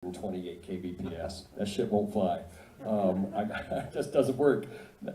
28 kbps. That shit won't fly. It just doesn't work.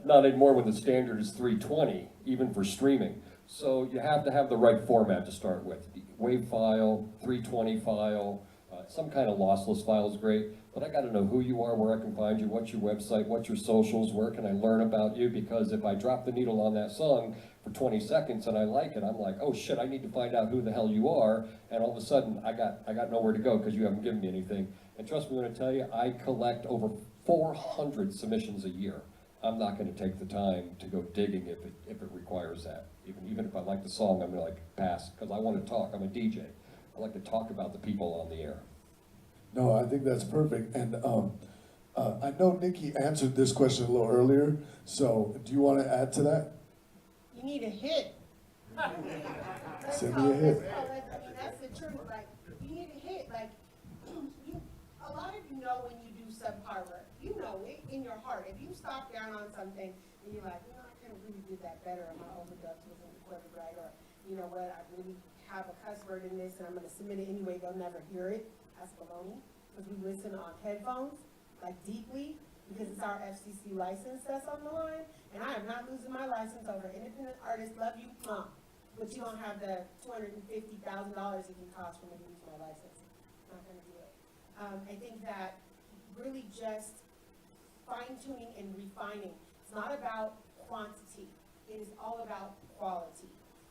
Not anymore when the standard is 320, even for streaming. So you have to have the right format to start with. WAV file, 320 file, some kind of lossless file is great, but I gotta know who you are, where I can find you, what's your website, what's your socials, where can I learn about you, because if I drop the needle on that song for 20 seconds and I like it, I'm like, oh shit, I need to find out who the hell you are, and all of a sudden I got nowhere to go because you haven't given me anything. And trust me when I tell you, I collect over 400 submissions a year. I'm not gonna take the time to go digging if it requires that. Even if I like the song, I'm gonna like pass, because I wanna talk, I'm a DJ. I like to talk about the people on the air. No, I think that's perfect. And I know Nikki answered this question a little earlier, so do you want to add to that? You need a hit. Send me a hit. I mean, that's the truth. Like, you need a hit. Like, a lot of you know when you do subpar work. You know it in your heart. If you stop down on something and you're like, you know, I could have really did that better, or my overdubs wasn't recorded right, or you know what, I really have a cuss word in this and I'm going to submit it anyway, they'll never hear it. That's baloney. Because we listen on headphones, like deeply, because it's our FCC license that's on the line. And I am not losing my license over independent artists. Love you, mom. But you don't have the $250,000 it can cost for me to lose my license. Not going to do it. I think that really just fine-tuning and refining. It's not about quantity. It is all about quality.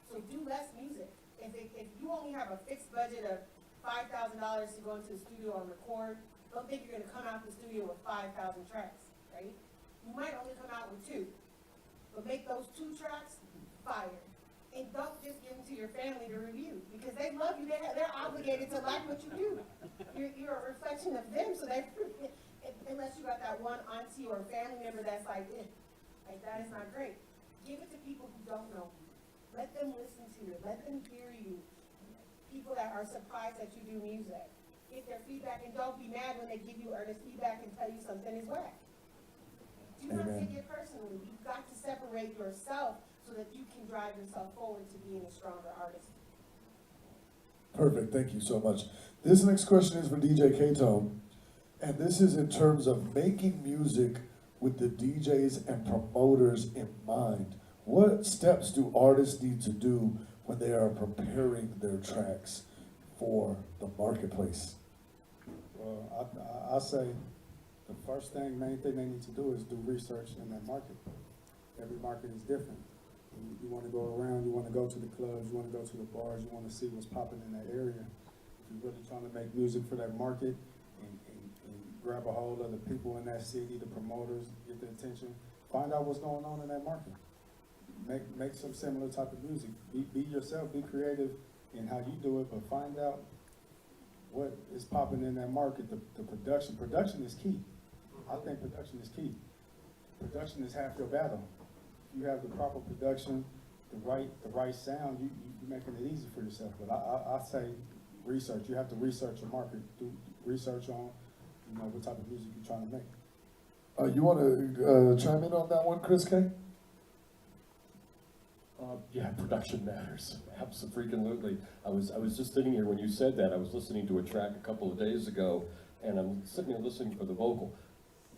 So do less music. If you only have a fixed budget of $5,000 to go into the studio and record, don't think you're going to come out the studio with 5,000 tracks, right? You might only come out with 2, but make those 2 tracks fire. And don't just give them to your family to review, because they love you. They're obligated to like what you do. You're a reflection of them, so they, unless you got that one auntie or family member that's like, like that is not great. Give it to people who don't know you. Let them listen to you. Let them hear you. People that are surprised that you do music. Get their feedback, and don't be mad when they give you earnest feedback and tell you something is whack. Do not take it personally. You've got to separate yourself so that you can drive yourself forward to being a stronger artist. Perfect, thank you so much. This next question is for DJ K-Tone, and this is in terms of making music with the DJs and promoters in mind. What steps do artists need to do when they are preparing their tracks for the marketplace? Well, I say the first thing, main thing they need to do is do research in that market. Every market is different. You want to go around, you want to go to the clubs, you want to go to the bars, you want to see what's popping in that area. If you're really trying to make music for that market and grab a hold of the people in that city, the promoters, get their attention, find out what's going on in that market. Make some similar type of music. Be yourself, be creative in how you do it, but find out what is popping in that market. The production. Production is key. I think production is key. Production is half your battle. If you have the proper production, the right sound, you're making it easy for yourself. But I say research. You have to research your market. Do research on, what type of music you're trying to make. You want to chime in on that one, Chris K? Yeah, production matters. Absolutely. I was just sitting here when you said that. I was listening to a track a couple of days ago, and I'm sitting here listening for the vocal.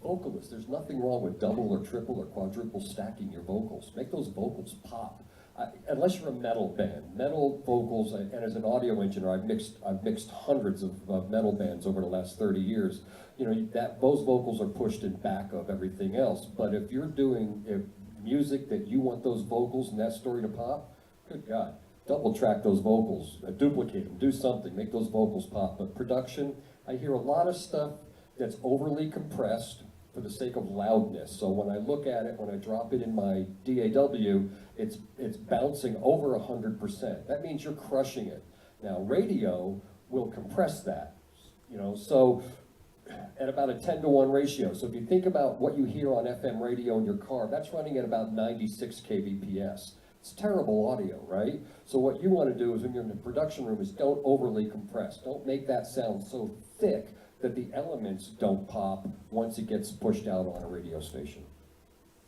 Vocalist, there's nothing wrong with double or triple or quadruple stacking your vocals. Make those vocals pop. Unless you're a metal band, metal vocals, and as an audio engineer, I've mixed hundreds of metal bands over the last 30 years. Those vocals are pushed in back of everything else. But if you're doing music that you want those vocals and that story to pop, good God, double track those vocals, duplicate them, do something, make those vocals pop. But production, I hear a lot of stuff that's overly compressed for the sake of loudness. So when I look at it, when I drop it in my DAW, it's bouncing over 100%. That means you're crushing it. Now radio will compress that, so at about a 10-to-1 ratio. So if you think about what you hear on FM radio in your car, that's running at about 96 kbps. It's terrible audio, right? So what you want to do is when you're in the production room is don't overly compress. Don't make that sound so thick that the elements don't pop once it gets pushed out on a radio station.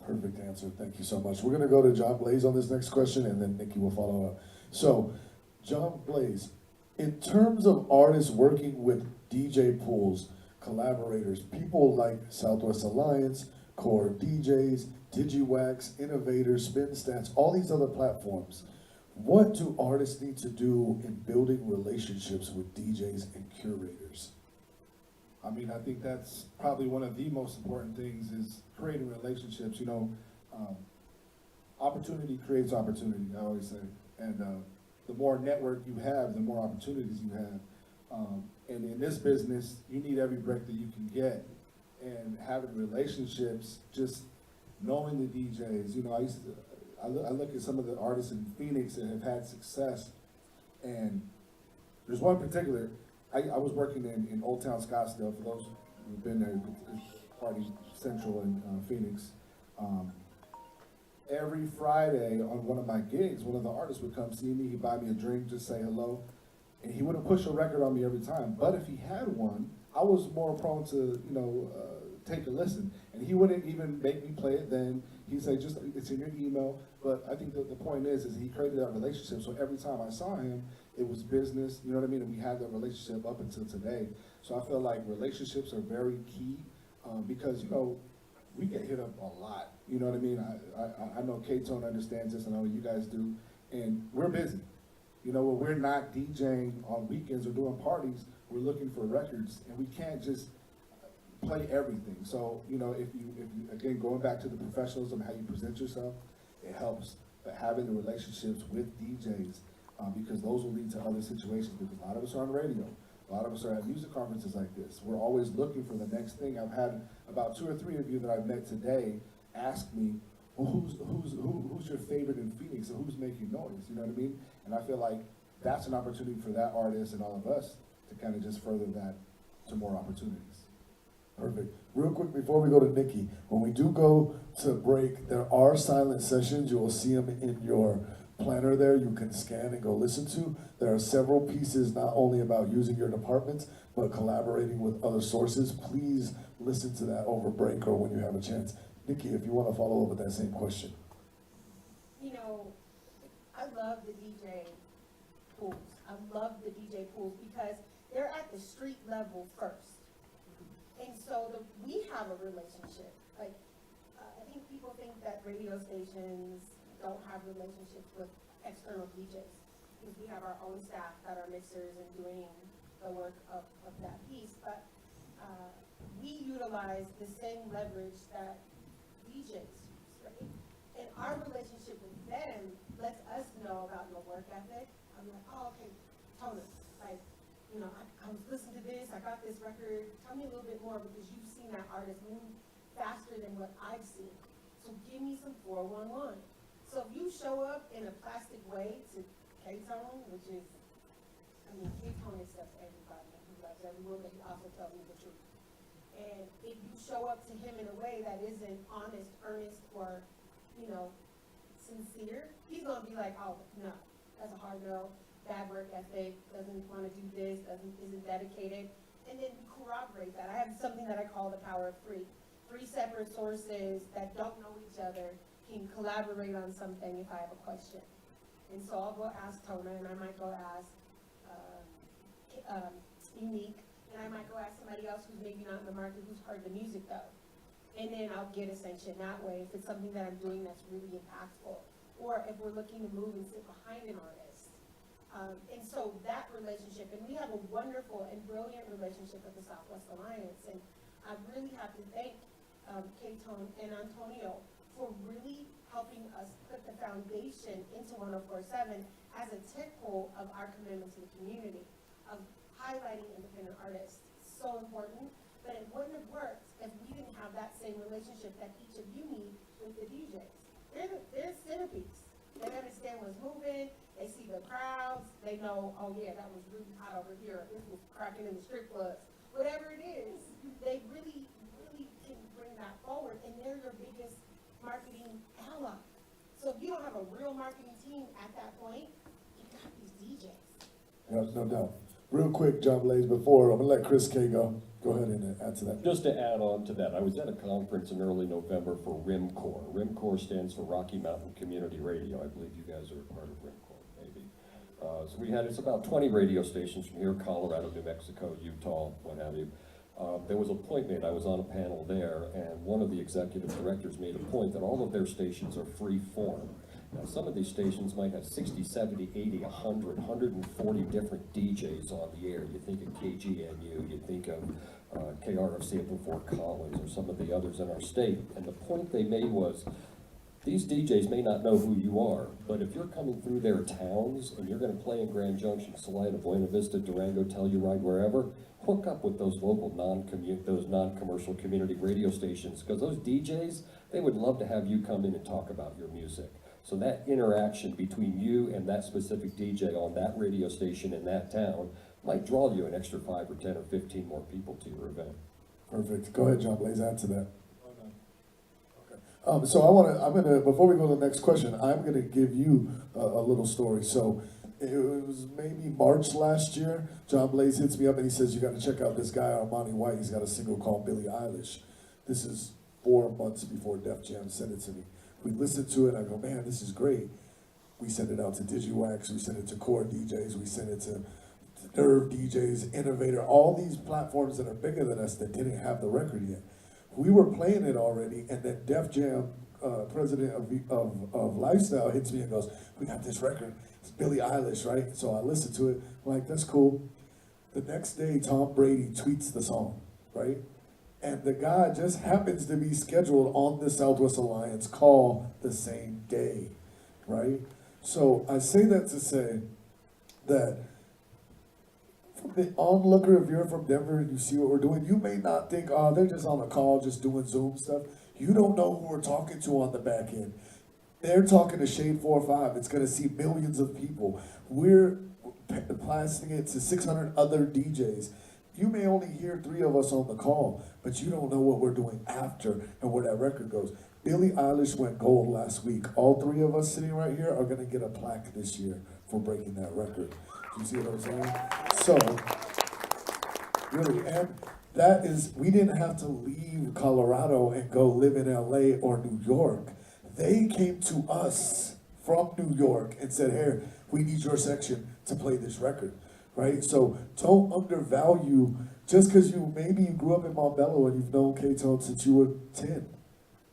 Perfect answer, thank you so much. We're gonna go to John Blaze on this next question, and then Nikki will follow up. So, John Blaze, in terms of artists working with DJ pools, collaborators, people like Southwest Alliance, Core DJs, DigiWax, Innovators, Spin Stats, all these other platforms. What do artists need to do in building relationships with DJs and curators? I mean, I think that's probably one of the most important things is creating relationships. You know, opportunity creates opportunity, I always say. And the more network you have, the more opportunities you have. And in this business, you need every break that you can get. And having relationships, just knowing the DJs. You know, I look at some of the artists in Phoenix that have had success, and there's one particular. I was working in Old Town Scottsdale. For those who've been there, it's Party Central in Phoenix. Every Friday on one of my gigs, one of the artists would come see me. He'd buy me a drink, just say hello, and he wouldn't push a record on me every time. But if he had one, I was more prone to, take a listen. And he wouldn't even make me play it then. He'd say, just, it's in your email. But I think the point is he created that relationship. So every time I saw him, it was business, you know what I mean? And we had that relationship up until today. So I feel like relationships are very key because, we get hit up a lot. You know what I mean? I know K-Tone understands this, and I know you guys do. And we're busy. When we're not DJing on weekends or doing parties, we're looking for records, and we can't just play everything. So, if you again, going back to the professionalism, how you present yourself, it helps. But having the relationships with DJs, because those will lead to other situations, because a lot of us are on radio. A lot of us are at music conferences like this. We're always looking for the next thing. I've had about 2 or 3 of you that I've met today ask me, well, who's your favorite in Phoenix, and who's making noise? You know what I mean? And I feel like that's an opportunity for that artist and all of us to kind of just further that to more opportunities. Perfect. Real quick before we go to Nikki, when we do go to break, there are silent sessions. You will see them in your planner there. You can scan and go listen to. There are several pieces not only about using your departments, but collaborating with other sources. Please listen to that over break or when you have a chance. Nikki, if you want to follow up with that same question. I love the DJ pools. I love the DJ pools because they're at the street level first. And so we have a relationship. I think people think that radio stations don't have relationships with external DJs because we have our own staff that are mixers and doing the work of that piece. But we utilize the same leverage that DJs use, right? And our relationship with them lets us know about your work ethic. I'm like, oh, okay, Tona, I was listening to this, I got this record, tell me a little bit more because you've seen that artist move faster than what I've seen. So give me some 411. So if you show up in a plastic way to K-Tone, which is, K-Tone accepts everybody, he loves everyone, but he also tells me the truth. And if you show up to him in a way that isn't honest, earnest, or, sincere, he's gonna be like, oh, no, that's a hard no, bad work ethic, doesn't wanna do this, isn't dedicated. And then corroborate that. I have something that I call the power of 3. 3 separate sources that don't know each other can collaborate on something if I have a question. And so I'll go ask Tona, and I might go ask Unique, and I might go ask somebody else who's maybe not in the market who's heard the music though. And then I'll get ascension that way if it's something that I'm doing that's really impactful, or if we're looking to move and sit behind an artist. And so that relationship, and we have a wonderful and brilliant relationship with the Southwest Alliance, and I really have to thank K-Tone and Antonio for really helping us put the foundation into 104.7 as a tentpole of our commitment to the community, of highlighting independent artists. So important, but it wouldn't have worked if we didn't have that same relationship that each of you need with the DJs. They're centipedes. They understand what's moving, they see the crowds, they know, oh yeah, that was really hot over here, this was cracking in the strip clubs. Whatever it is, they really, really can bring that forward, and they're your biggest marketing ally. So if you don't have a real marketing team at that point, you got these DJs. No doubt. Real quick, John Blaze, before, I'm gonna let Chris K go. Go ahead and add to that. Just to add on to that, I was at a conference in early November for RIMCOR. RIMCOR stands for Rocky Mountain Community Radio. I believe you guys are a part of RIMCOR, maybe. So it's about 20 radio stations from here, Colorado, New Mexico, Utah, what have you. there was a point made, I was on a panel there, and one of the executive directors made a point that all of their stations are free form. Now, some of these stations might have 60, 70, 80, 100, 140 different DJs on the air. You think of KGNU, you think of KRFC up in Fort Collins, or some of the others in our state. And the point they made was, these DJs may not know who you are, but if you're coming through their towns and you're gonna play in Grand Junction, Salida, Buena Vista, Durango, Telluride, wherever, hook up with those local those non-commercial community radio stations, because those DJs, they would love to have you come in and talk about your music. So that interaction between you and that specific DJ on that radio station in that town might draw you an extra 5 or 10 or 15 more people to your event. Perfect. Go ahead, John Blaze, add to that. I'm gonna, before we go to the next question, I'm gonna give you a little story. So it was maybe March last year, John Blaze hits me up and he says, you gotta check out this guy, Armani White. He's got a single called Billie Eilish. This is 4 months before Def Jam sent it to me. We listened to it, I go, man, this is great. We sent it out to DigiWax, we sent it to Core DJs, we sent it to Nerve DJs, Innovator, all these platforms that are bigger than us that didn't have the record yet. We were playing it already, and then Def Jam, president of Lifestyle, hits me and goes, we got this record, it's Billie Eilish, right? So I listened to it, I'm like, that's cool. The next day, Tom Brady tweets the song, right? And the guy just happens to be scheduled on the Southwest Alliance call the same day, right? So I say that to say that from the onlooker, if you're from Denver and you see what we're doing, you may not think, oh, they're just on a call, just doing Zoom stuff. You don't know who we're talking to on the back end. They're talking to Shade 4-5. It's going to see millions of people. We're passing it to 600 other DJs. You may only hear 3 of us on the call, but you don't know what we're doing after and where that record goes. Billie Eilish went gold last week. All 3 of us sitting right here are going to get a plaque this year for breaking that record. Do you see what I'm saying? So, really, and that is, we didn't have to leave Colorado and go live in LA or New York. They came to us from New York and said, here, we need your section to play this record, right? So don't undervalue, just because maybe you grew up in Montbello and you've known K-Tone since you were 10.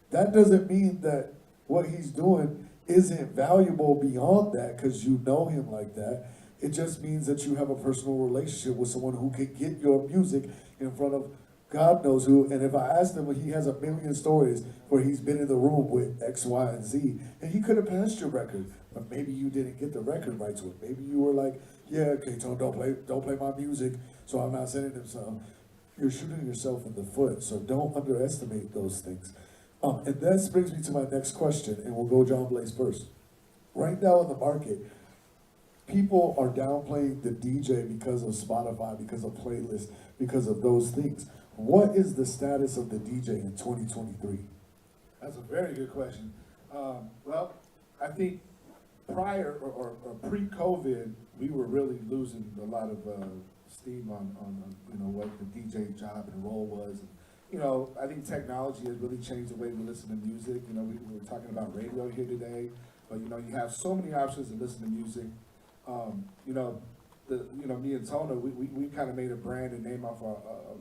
That doesn't mean that what he's doing isn't valuable beyond that because you know him like that. It just means that you have a personal relationship with someone who can get your music in front of God knows who. And if I asked him, he has a million stories where he's been in the room with X, Y, and Z, and he could have passed your record, but maybe you didn't get the record right to it. Maybe you were like, yeah, K-Tone, don't play my music, so I'm not sending him some. You're shooting yourself in the foot, so don't underestimate those things. And that brings me to my next question, and we'll go John Blaze first. Right now in the market, people are downplaying the DJ because of Spotify, because of playlists, because of those things. What is the status of the DJ in 2023? That's a very good question. Well, I think prior or pre-COVID, we were really losing a lot of steam on what the DJ job and role was. I think technology has really changed the way we listen to music. We were talking about radio here today, but you have so many options to listen to music. Me and Tona, we kind of made a brand and name off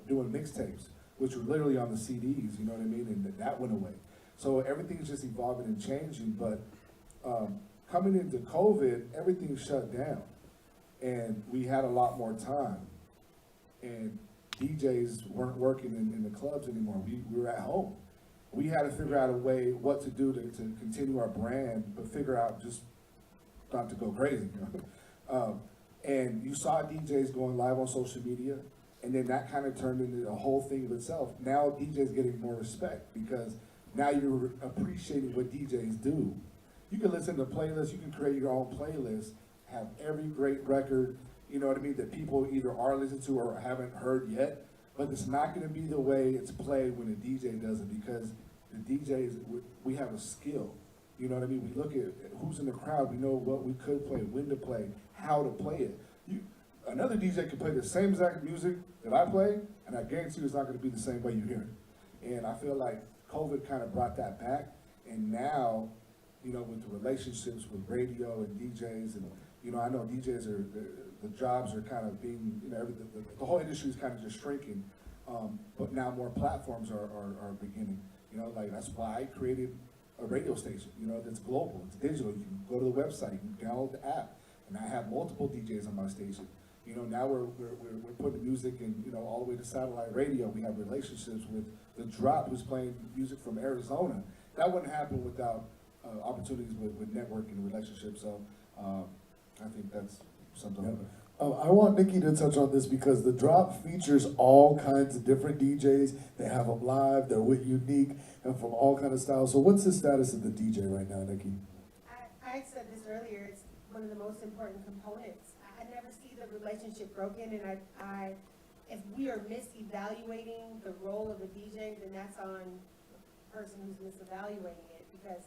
doing mixtapes, which were literally on the CDs, you know what I mean? And that went away. So everything's just evolving and changing, but coming into COVID, everything shut down. And we had a lot more time. And DJs weren't working in the clubs anymore. We were at home. We had to figure out a way what to do to continue our brand, but figure out just not to go crazy. And you saw DJs going live on social media, and then that kind of turned into a whole thing of itself. Now DJs getting more respect because now you're appreciating what DJs do. You can listen to playlists, you can create your own playlist, have every great record, you know what I mean, that people either are listening to or haven't heard yet, but it's not going to be the way it's played when a DJ does it because the DJs, we have a skill. You know what I mean? We look at who's in the crowd, we know what we could play, when to play, how to play it. Another DJ can play the same exact music that I play, and I guarantee you it's not going to be the same way you hear it. And I feel like COVID kind of brought that back, and now, with the relationships with radio and DJs, and I know DJs the jobs are kind of being, the whole industry is kind of just shrinking. But now more platforms are beginning, you know, like that's why I created a radio station, you know, that's global, it's digital, you can go to the website, you can download the app, and I have multiple DJs on my station. You know, now we're putting music in, you know, all the way to satellite radio. We have relationships with The Drop, who's playing music from Arizona. That wouldn't happen without opportunities with networking and relationships. So I think that's something. I want Nikki to touch on this because The Drop features all kinds of different DJs. They have them live, they're with Unique, and from all kind of styles. So what's the status of the DJ right now, Nikki? I had said this earlier, it's one of the most important components. I never see the relationship broken, and if we are misevaluating the role of a DJ, then that's on the person who's misevaluating it, because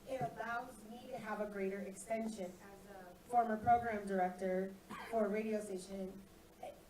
it allows me to have a greater extension. As a former program director for a radio station,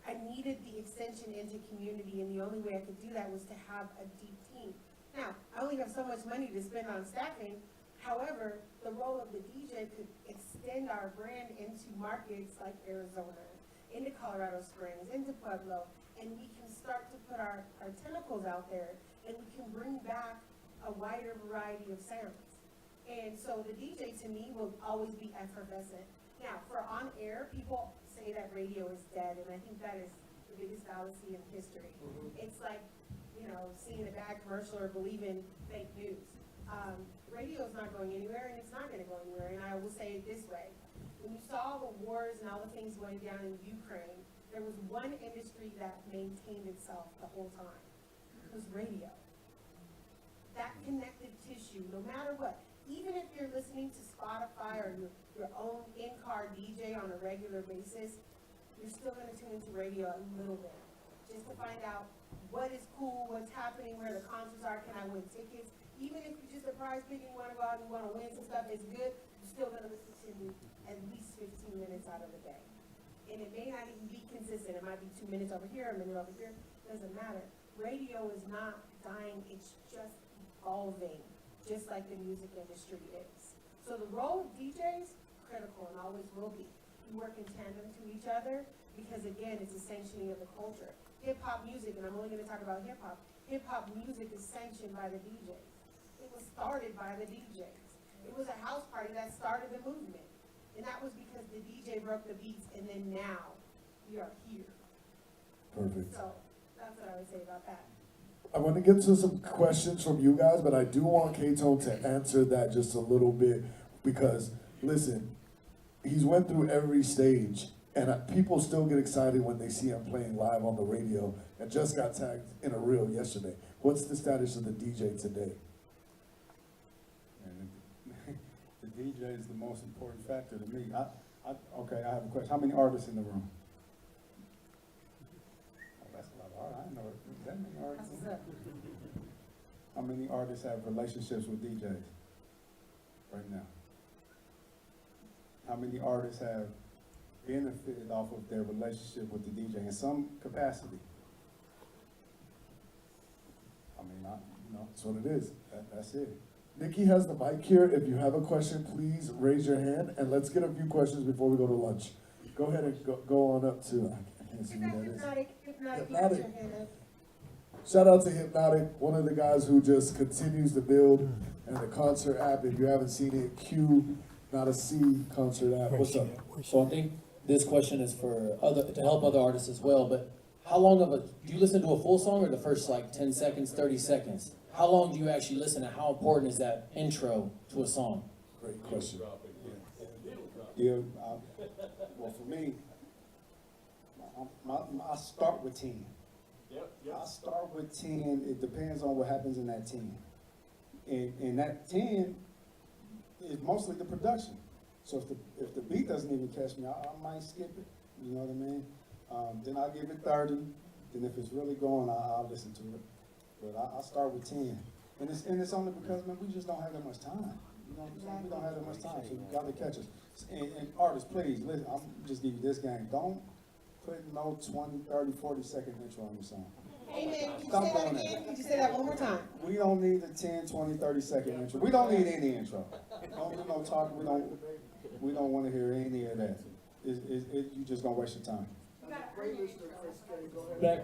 I needed the extension into community, and the only way I could do that was to have a deep team. Now, I only have so much money to spend on staffing. However, the role of the DJ could extend our brand into markets like Arizona, into Colorado Springs, into Pueblo, and we can start to put our tentacles out there, and we can bring back a wider variety of sounds. And so the DJ to me will always be effervescent. Now, for on air, people say that radio is dead, and I think that is the biggest fallacy in history. It's like, you know, seeing a bad commercial or believing fake news. Radio is not going anywhere, and it's not going to go anywhere. And I will say it this way: when you saw the wars and all the things going down in Ukraine, there was one industry that maintained itself the whole time. It was radio. That connected tissue, no matter what. Even if you're listening to Spotify or your own in-car DJ on a regular basis, you're still going to tune into radio a little bit, just to find out what is cool, what's happening, where the concerts are, can I win tickets. Even if you're just a prize pick and you want to go out and you want to win some stuff, it's good, you're still going to listen to me at least 15 minutes out of the day. And it may not even be consistent. It might be 2 minutes over here, a minute over here. Doesn't matter. Radio is not dying. It's just evolving, just like the music industry is. So the role of DJs, critical and always will be. We work in tandem to each other because, again, it's a sanctioning of the culture. Hip-hop music, and I'm only going to talk about hip-hop, hip-hop music is sanctioned by the DJs. It was started by the DJs. It was a house party that started the movement. And that was because the DJ broke the beats, and then now we are here. Perfect. So that's what I would say about that. I want to get to some questions from you guys, but I do want K-Tone to answer that just a little bit because, listen, he's went through every stage, and people still get excited when they see him playing live on the radio and just got tagged in a reel yesterday. What's the status of the DJ today? And the DJ is the most important factor to me. Okay, I have a question. How many artists in the room? Oh, that's a lot of artists. I didn't know that many artists. That's what's up. How many artists have relationships with DJs right now? How many artists have benefited off of their relationship with the DJ in some capacity? I mean, That's what it is. that's it. Nikki has the mic here. If you have a question, please raise your hand, and let's get a few questions before we go to lunch. Go ahead and go on up to, I can't see Is who that that is. hypnotic? Hypnotic. Hypnotic. You got your hand up. Shout out to Hypnotic, one of the guys who just continues to build, and the concert app, if you haven't seen it, Q, not a C concert app. What's up? So I think this question is for to help other artists as well, but how long do you listen to a full song or the first like 10 seconds, 30 seconds? How long do you actually listen and how important is that intro to a song? Great question. Yeah, well, for me, I start with 10. I start with 10. It depends on what happens in that 10. And that 10 is mostly the production. So if the beat doesn't even catch me, I might skip it. You know what I mean? Then I'll give it 30. Then if it's really going, I'll listen to it. But I start with 10. And it's only because, man, we just don't have that much time. You know what I'm saying? We don't have that much time, so you got to catch us. And artists, please, listen, I'm just give you this game. Don't put no 20, 30, 40-second intro on your song. Amen. Can you Stop say that doing that. again? Can you say that one more time? We don't need the 10, 20, 30-second intro. We don't need any intro. Don't do no talk. We don't want to hear any of that. You just gonna waste your time.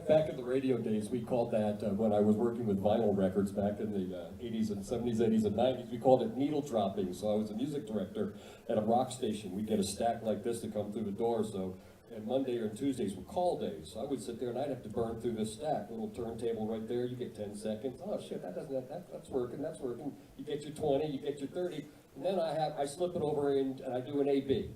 Back in the radio days, we called that, when I was working with vinyl records back in the 80s and 70s, 80s and 90s, we called it needle dropping. So I was a music director at a rock station. We'd get a stack like this to come through the door. So, and Monday or Tuesdays were call days. So I would sit there and I'd have to burn through this stack. Little turntable right there, you get 10 seconds. Oh shit, that's working, that's working. You get your 20, you get your 30. And then I slip it over and I do an A-B.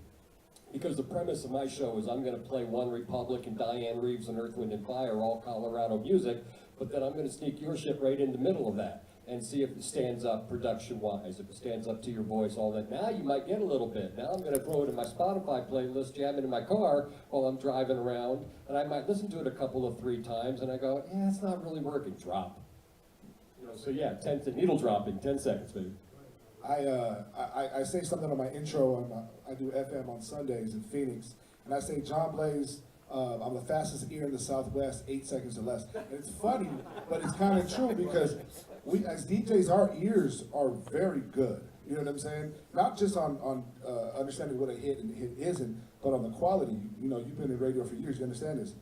Because the premise of my show is I'm going to play One Republic and Diane Reeves and Earth, Wind and Fire, all Colorado music, but then I'm going to sneak your shit right in the middle of that and see if it stands up production-wise, if it stands up to your voice, all that. Now you might get a little bit. Now I'm going to throw it in my Spotify playlist, jam it in my car while I'm driving around, and I might listen to it a couple of 3 times, and I go, yeah, it's not really working. Drop. You know, so yeah, needle dropping, 10 seconds, baby. I say something on my intro, I do FM on Sundays in Phoenix, and I say, John Blaze, I'm the fastest ear in the Southwest, 8 seconds or less. And it's funny, but it's kind of true because we, as DJs, our ears are very good. You know what I'm saying? Not just on understanding what a hit and a hit isn't, but on the quality. You know, you've been in radio for years, you understand this.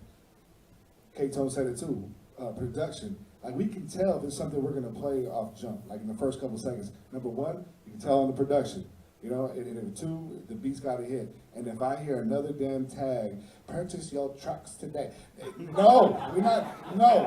K-Tone said it too, production. Like, we can tell if it's something we're gonna play off jump, like in the first couple seconds. Number one, you can tell on the production, you know, and if 2, the beat's gotta hit. And if I hear another damn tag, purchase your trucks today. No,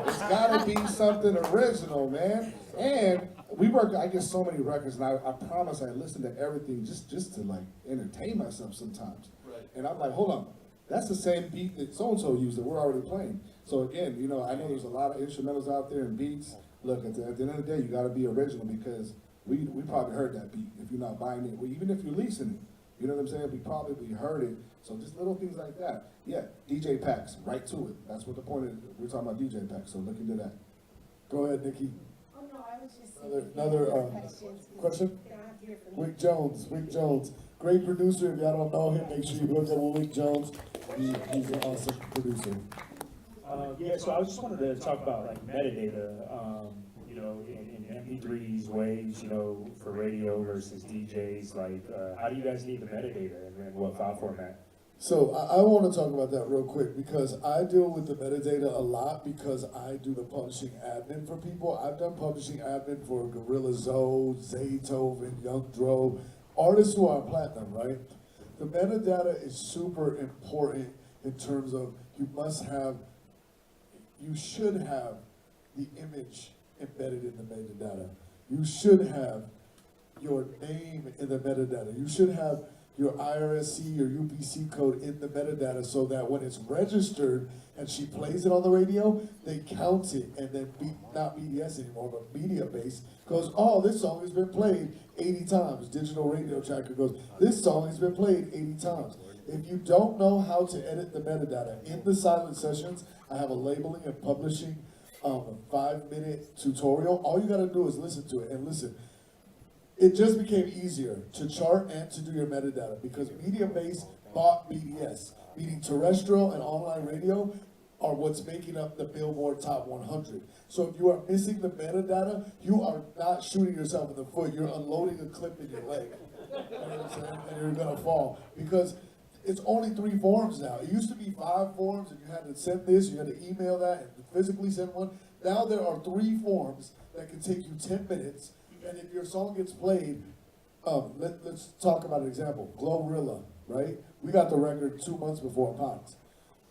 it's gotta be something original, man. And we work, I get so many records, and I promise I listen to everything just to like entertain myself sometimes. Right. And I'm like, hold on, that's the same beat that so-and-so used that we're already playing. So again, you know, I know there's a lot of instrumentals out there and beats. Look, at the end of the day, you gotta be original because we probably heard that beat if you're not buying it. Well, even if you're leasing it, you know what I'm saying? We probably heard it. So just little things like that. Yeah, DJ packs, right to it. That's what the point is. We're talking about DJ packs, so look into that. Go ahead, Nikki. Oh, no, I was just Another question? Wick Jones. Great producer. If y'all don't know him, make sure you look up with Wick Jones. He's an awesome producer. Yeah, so I just wanted to talk about like metadata, you know, in MP3's ways, you know, for radio versus DJs. Like, how do you guys need the metadata and what file format? So I want to talk about that real quick because I deal with the metadata a lot because I do the publishing admin for people. I've done publishing admin for Gorilla Zoe, Zaytoven, Young Dro, artists who are platinum, right? The metadata is super important in terms of you should have the image embedded in the metadata. You should have your name in the metadata. You should have your IRSC or UPC code in the metadata so that when it's registered and she plays it on the radio, they count it and then not BDS anymore, but Mediabase goes, oh, this song has been played 80 times. Digital Radio Tracker goes, this song has been played 80 times. If you don't know how to edit the metadata in the silent sessions, I have a labeling and publishing 5-minute tutorial. All you gotta do is listen to it and listen. It just became easier to chart and to do your metadata because Mediabase bought BDS, meaning terrestrial and online radio are what's making up the Billboard Top 100. So if you are missing the metadata, you are not shooting yourself in the foot, you're unloading a clip in your leg. You know what I'm saying? And you're gonna fall. Because it's only 3 forms now. It used to be 5 forms and you had to send this, you had to email that, and physically send one. Now there are 3 forms that can take you 10 minutes. And if your song gets played, let's talk about an example. Glorilla, right? We got the record 2 months before Pox.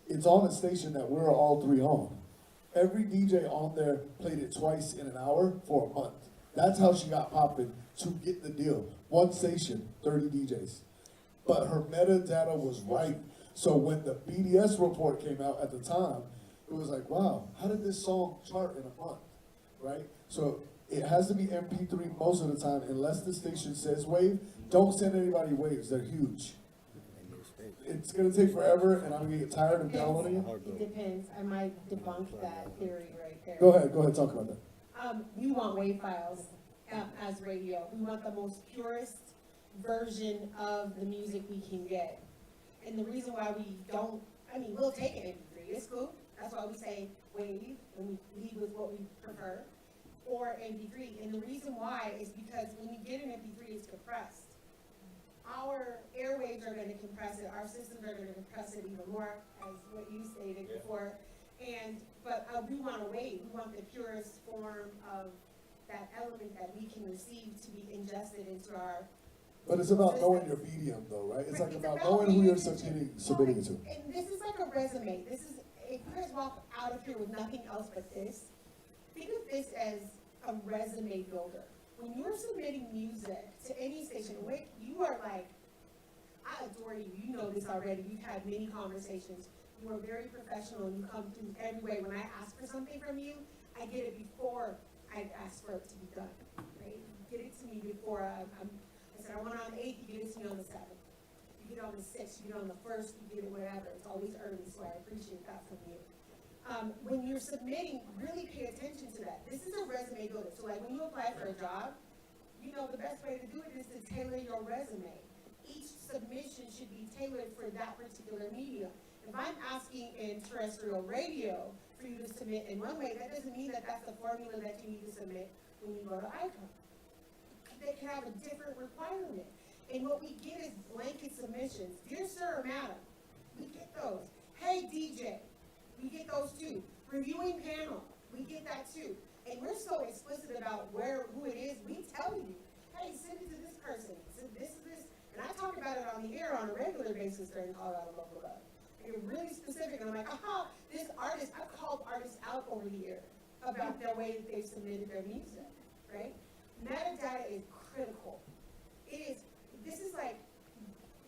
It's on a station that we're all 3 on. Every DJ on there played it twice in an hour for a month. That's how she got popping to get the deal. 1 station, 30 DJs. But her metadata was right. So when the BDS report came out at the time, it was like, wow, how did this song chart in a month, right? So it has to be MP3 most of the time, unless the station says wave. Don't send anybody waves, they're huge. It's gonna take forever, and I'm gonna get tired of downloading it. It depends. I might debunk that theory right there. Go ahead, talk about that. We want WAV files as radio. We want the most purest version of the music we can get. And the reason why we don't, I mean, we'll take an MP3, it's cool. That's why we say WAV, and we lead with what we prefer, or MP3. And the reason why is because when you get an MP3, it's compressed. our airwaves are gonna compress it, our systems are gonna compress it even more, as what you stated before. But we want a wave, we want the purest form of that element that we can receive to be ingested into our. But it's about knowing your medium though, right? It's like about knowing who you're submitting it to. And this is like a resume, this is, if you guys walk out of here with nothing else but this, think of this as a resume builder. When you're submitting music to any station, wait, you are like, I adore you, you know this already, we've had many conversations. You are very professional, you come through every way. When I ask for something from you, I get it before I ask for it to be done, right? You get it to me before I said, I want it on the 8th, you get it to me on the 7th. You get it on the 6th, you get it on the 1st, you get it whatever. It's always early, so I appreciate that from you. When you're submitting, really pay attention to that. This is a resume builder. So like when you apply for a job, you know the best way to do it is to tailor your resume. Each submission should be tailored for that particular medium. If I'm asking in terrestrial radio for you to submit in one way, that doesn't mean that that's the formula that you need to submit when you go to ICOM. They can have a different requirement. And what we get is blanket submissions. Dear sir or madam, we get those. Hey DJ, we get those too. Reviewing panel, we get that too. And we're so explicit about who it is, we tell you, hey, send it to this person, send this. And I talk about it on the air on a regular basis during Colorado Local Love. You're really specific, and I'm like, aha, this artist, I've called artists out over the year about their way that they've submitted their music, right? Metadata is critical. This is like,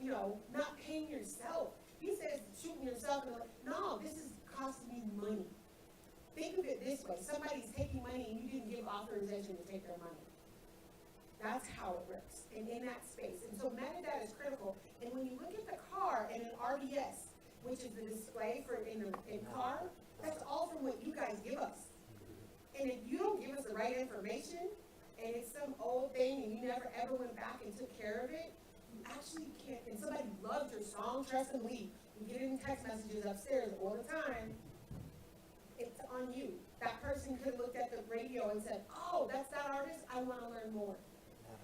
not paying yourself. He says shooting yourself, and I'm like, no, this is costing you money. Think of it this way, somebody's taking money and you didn't give authorization to take their money. That's how it works, and in that space. And so metadata is critical, and when you look at the car and an RDS, which is the display for in car, that's all from what you guys give us. And if you don't give us the right information, and it's some old thing, and you never ever went back and took care of it, you actually can't, and somebody loved your song, trust and believe, we get it in text messages upstairs all the time, it's on you. That person could have looked at the radio and said, oh, that's that artist, I want to learn more.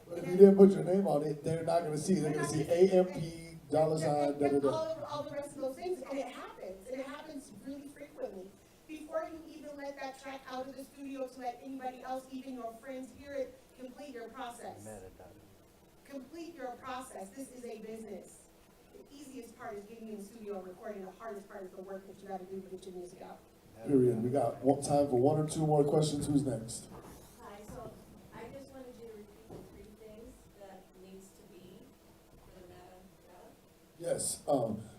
But if you didn't put your name on it, they're not gonna see it. They're gonna see AMP, $, All the rest of those things, and it happens really frequently. Before you even let that track out of the studio to let anybody else, even your friends, hear it, complete your process. Complete your process. This is a business. The easiest part is getting in the studio and recording. The hardest part is the work that you gotta do to get your music out. Period. We got time for one or two more questions. Who's next? Hi, so I just wanted you to repeat the 3 things that needs to be for the metadata. Yes.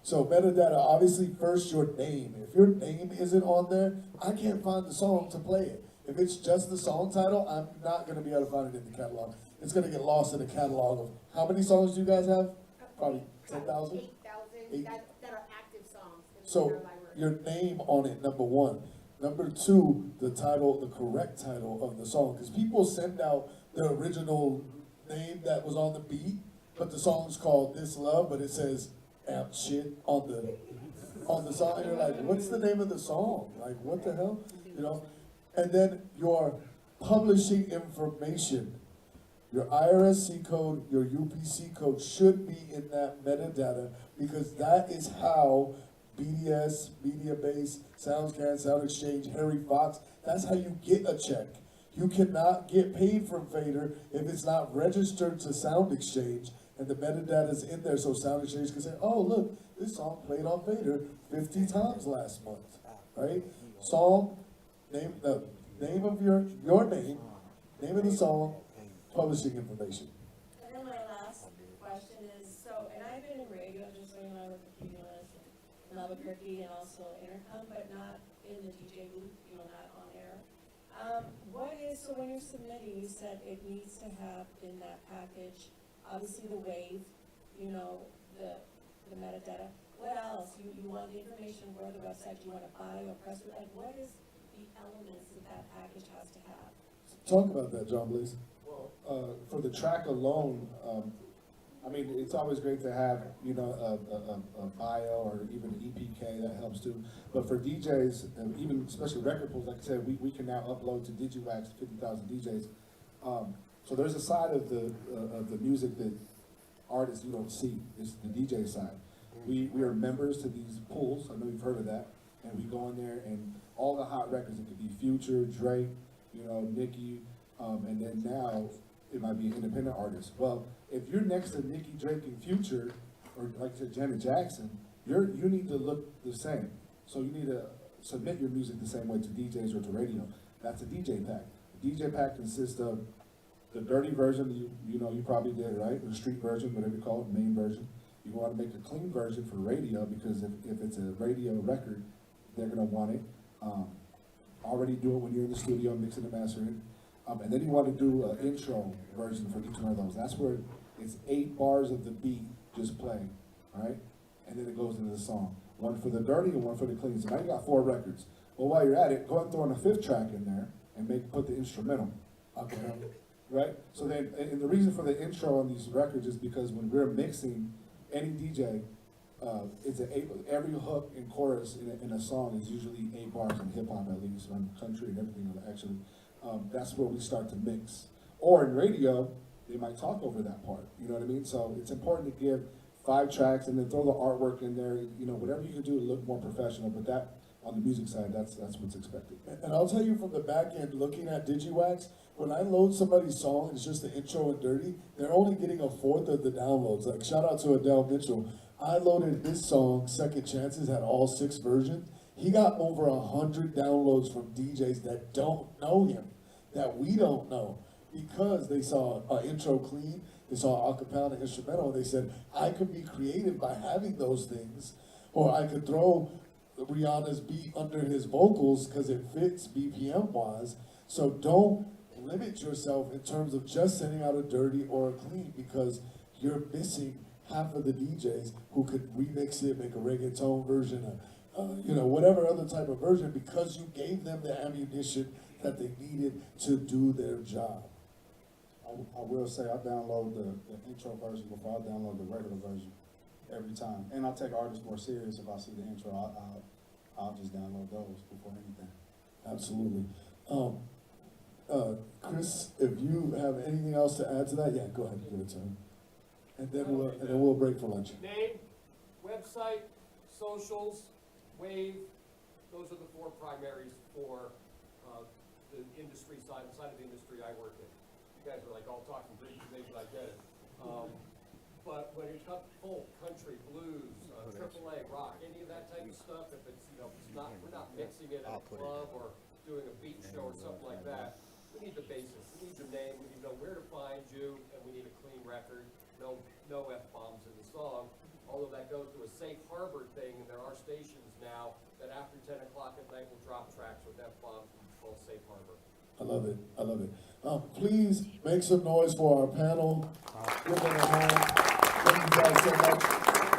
So metadata, obviously first your name. If your name isn't on there, I can't find the song to play it. If it's just the song title, I'm not gonna be able to find it in the catalog. It's gonna get lost in the catalog of, how many songs do you guys have? Probably 10,000? 8,000 that are active songs in So our library. your name on it, number 1. Number 2, the title, the correct title of the song. Because people send out the original name that was on the beat, but the song's called This Love, but it says amp shit on the song. And you're like, what's the name of the song? Like, what the hell? And then your publishing information, your IRSC code, your UPC code should be in that metadata, because that is how BDS, Mediabase, SoundScan, SoundExchange, Harry Fox, that's how you get a check. You cannot get paid from Fader if it's not registered to SoundExchange and the metadata's in there, so SoundExchange can say, oh, look, this song played on Fader 50 times last month, right? Song, name of your name of the song, publishing information. And then my last question is, so, and I've been in radio, just so you know, I work at Cumulus in Albuquerque and also Intercom, but not in the DJ booth, not on air. So when you're submitting, you said it needs to have in that package, obviously the wave, the metadata. What else? You want the information where the website, you want a bio, a press release, what is the elements that package has to have? Talk about that, John Blaze. Well, for the track alone, it's always great to have, a bio or even an EPK, that helps too. But for DJs, and even especially record pools, like I said, we can now upload to DigiWax 50,000 DJs. So there's a side of the music that artists you don't see. It's the DJ side. We are members to these pools. I know you've heard of that. And we go in there and all the hot records, it could be Future, Drake, you know, Nicki, and then now it might be an independent artist. Well, if you're next to Nicki, Drake, and Future, or like I said, Janet Jackson, you need to look the same. So you need to submit your music the same way to DJs or to radio. That's a DJ pack. The DJ pack consists of the dirty version, you know, you probably did, right? The street version, whatever you call it, main version. You want to make a clean version for radio because if it's a radio record, they're gonna want it. Already do it when you're in the studio mixing and mastering. And then you want to do an intro version for each one of those. That's where it's 8 bars of the beat just playing, all right? And then it goes into the song. One for the dirty and one for the clean. So now you got 4 records. Well, while you're at it, go ahead and throw in a 5th track in there and put the instrumental. Okay. Right? So then, and the reason for the intro on these records is because when we're mixing, any DJ, every hook and chorus in a song is usually 8 bars in hip hop, at least, or in country and everything. Actually, that's where we start to mix. Or in radio, they might talk over that part. You know what I mean? So it's important to give 5 tracks and then throw the artwork in there. You know, whatever you can do to look more professional. But that, on the music side, that's what's expected. And I'll tell you from the back end, looking at DigiWax, when I load somebody's song, it's just the intro and dirty, they're only getting 1/4 of the downloads. Like, shout out to Adele Mitchell. I loaded his song, Second Chances, had all 6 versions. He got over 100 downloads from DJs that don't know him, that we don't know, because they saw an intro clean, they saw an acapella and instrumental, and they said, I could be creative by having those things, or I could throw Rihanna's beat under his vocals because it fits BPM-wise. So don't limit yourself in terms of just sending out a dirty or a clean, because you're missing half of the DJs who could remix it, make a reggaeton version, you know, whatever other type of version, because you gave them the ammunition that they needed to do their job. I will say I download the intro version before I download the regular version every time. And I take artists more serious. If I see the intro, I'll just download those before anything. Absolutely. Chris, if you have anything else to add to that, yeah, go ahead and give it to him. And then we'll break for lunch. Name, website, socials, wave, those are the 4 primaries for the industry side of the industry I work in. You guys are like all talking Greek and things like that. But when it comes to folk, country, blues, AAA, rock, any of that type of stuff, if it's, you know, we're not mixing it at a club or doing a beat show or something like that, we need the basics. We need your name, we need to know where to find you, and we need a clean record. No F-bombs in the song, although that goes to a safe harbor thing, and there are stations now that after 10 o'clock at night will drop tracks with F-bombs, which is called safe harbor. I love it. I love it. Please make some noise for our panel. Give them a hand. Thank you guys so much.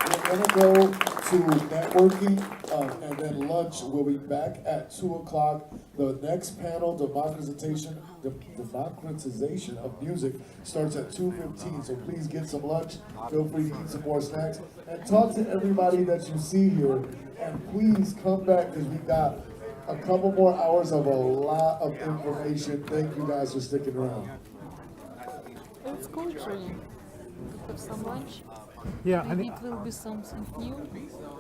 We're gonna go to networking, and then lunch. We'll be back at 2 o'clock. The next panel, democratization of music, starts at 2:15. So please get some lunch. Feel free to eat some more snacks and talk to everybody that you see here. And please come back, because we got a couple more hours of a lot of information. Thank you guys for sticking around. It's cool, Julian. Have some lunch. Yeah, Maybe it will be something new.